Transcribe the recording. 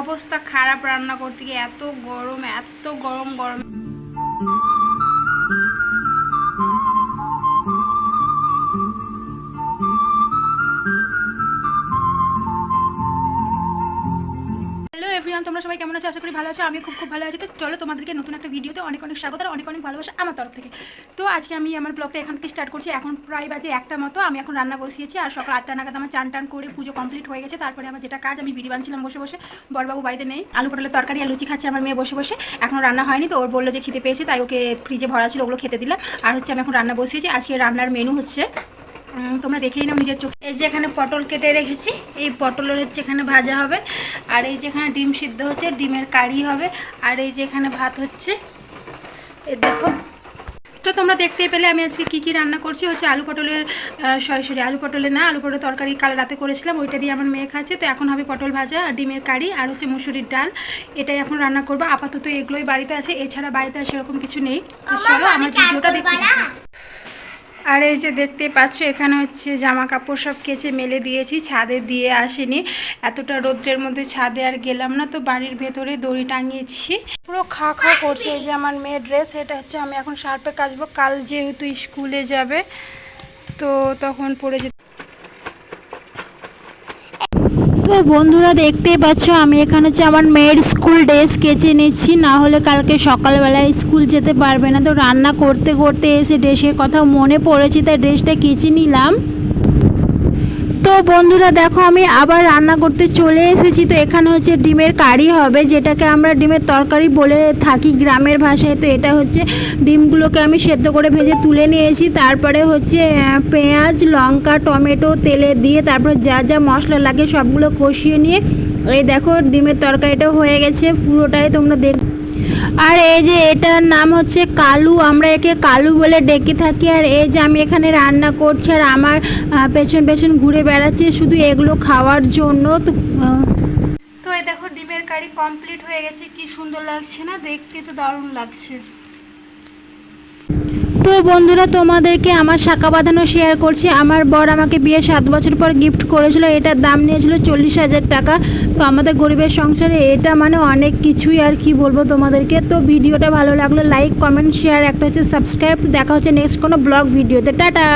অবস্থা খারাপ রান্না করতে গিয়ে, এত গরম, এত গরম গরম। হ্যালো এভরিওয়ান, তোমরা সবাই কেমন আছো? আশা করি ভালো আছো। আমি খুব ভালো আছি। তো চলো তোমাদেরকে নতুন একটা ভিডিওতে অনেক স্বাগত আর অনেক ভালোবাসা আমার তরফ থেকে। তো আজকে আমি আমার ব্লগটা এখান থেকে স্টার্ট করছি। এখন প্রায় বাজে 1টা মতো। আমি এখন রান্না বসিয়েছি আর সকাল 8টা নাগাদ আমার চান করে পুজো কমপ্লিট হয়ে গেছে। তারপরে আমার যেটা কাজ, আমি বিড়ি বানছিলাম বসে বসে। বড়বাবু বাড়িতে নেই, আলু পটলের তরকারি আর লুচি খাচ্ছে আমার মেয়ে বসে বসে। এখনও রান্না হয়নি, তো ওর বললো যে খিদে পেয়েছে, তাই ওকে ফ্রিজে ভরা ছিল, ওগুলো খেতে দিলাম। আর হচ্ছে আমি এখন রান্না বসিয়েছি। আজকে রান্নার মেনু হচ্ছে, তোমরা দেখেই নাও নিজের চোখে। এই যে এখানে পটল কেটে রেখেছি, এই পটলের হচ্ছে এখানে ভাজা হবে। আর এই যে এখানে ডিম সিদ্ধ হচ্ছে, ডিমের কারি হবে। আর এই যে এখানে ভাত হচ্ছে, এই দেখো। তো তোমরা দেখতেই পেলে আমি আজকে কী রান্না করছি। হচ্ছে আলু পটলের আলু পটলের তরকারি কাল রাতে করেছিলাম, ওইটা দিয়ে আমার মেয়ে খাচ্ছে। তো এখন হবে পটল ভাজা আর ডিমের কারি আর হচ্ছে মুসুরির ডাল। এটাই এখন রান্না করবো। আপাতত এগুলোই বাড়িতে আছে, এছাড়া বাড়িতে আর সেরকম কিছু নেই। তো চলো আমার ভিডিওটা দেখতে থাকো। আর এই যে দেখতে পাচ্ছ, এখানে হচ্ছে জামা কাপড় সব কেচে মেলে দিয়েছি, ছাদে দিয়ে আসিনি। এতটা রোদ্রের মধ্যে ছাদে আর গেলাম না, তো বাড়ির ভেতরে দড়ি টাঙিয়েছি। পুরো খা করছে। এই যে আমার মেয়ের ড্রেস, এটা হচ্ছে আমি এখন শার্পে কাচবো। কাল যেহেতু স্কুলে যাবে, তো তখন পরে যেতে। তো বন্ধুরা দেখতেই পাচ্ছ, আমি এখানে হচ্ছে আমার মেয়ের স্কুল ড্রেস কেচে নিচ্ছি, না হলে কালকে সকালবেলায় স্কুল যেতে পারবে না। তো রান্না করতে করতে এসে ড্রেসের কথা মনে পড়েছে, তাই ড্রেসটা কেচে নিলাম। তো বন্ধুরা দেখো, আমি আবার রান্না করতে চলে এসেছি। তো এখানে হচ্ছে ডিমের কারি হবে, যেটাকে আমরা ডিমের তরকারি বলে থাকি গ্রামের ভাষায়। তো এটা হচ্ছে ডিমগুলোকে আমি সেদ্ধ করে ভেজে তুলে নিয়েছি। তারপরে হচ্ছে পেঁয়াজ, লঙ্কা, টমেটো তেলে দিয়ে তারপর যা যা মশলা লাগে সবগুলো কষিয়ে নিয়ে এই দেখো ডিমের তরকারিটা হয়ে গেছে পুরোটাই, তোমরা দেখ। আর এই যে এটার নাম হচ্ছে কালু, আমরা একে কালু বলে ডেকে থাকি। আর এই যে আমি এখানে রান্না করছি আর আমার পেছন ঘুরে বেড়াচ্ছে শুধু এগুলো খাওয়ার জন্য। তো এই দেখো ডিমের কারি কমপ্লিট হয়ে গেছে। কি সুন্দর লাগছে না দেখতে? তো দারুণ লাগছে। তো বন্ধুরা তোমাদেরকে আমার শাঁখা বাঁধানো শেয়ার করছি। আমার বর আমাকে বিয়ে 7 বছর পর গিফট করেছিল। এটার দাম নিয়েছিল 40,000 টাকা। তো আমাদের গরিবের সংসারে এটা মানে অনেক কিছুই, আর কি বলবো তোমাদেরকে। তো ভিডিওটা ভালো লাগলো লাইক কমেন্ট শেয়ার, একটা হচ্ছে সাবস্ক্রাইব। দেখা হচ্ছে নেক্সট কোনো ব্লগ ভিডিওতে। টাটা।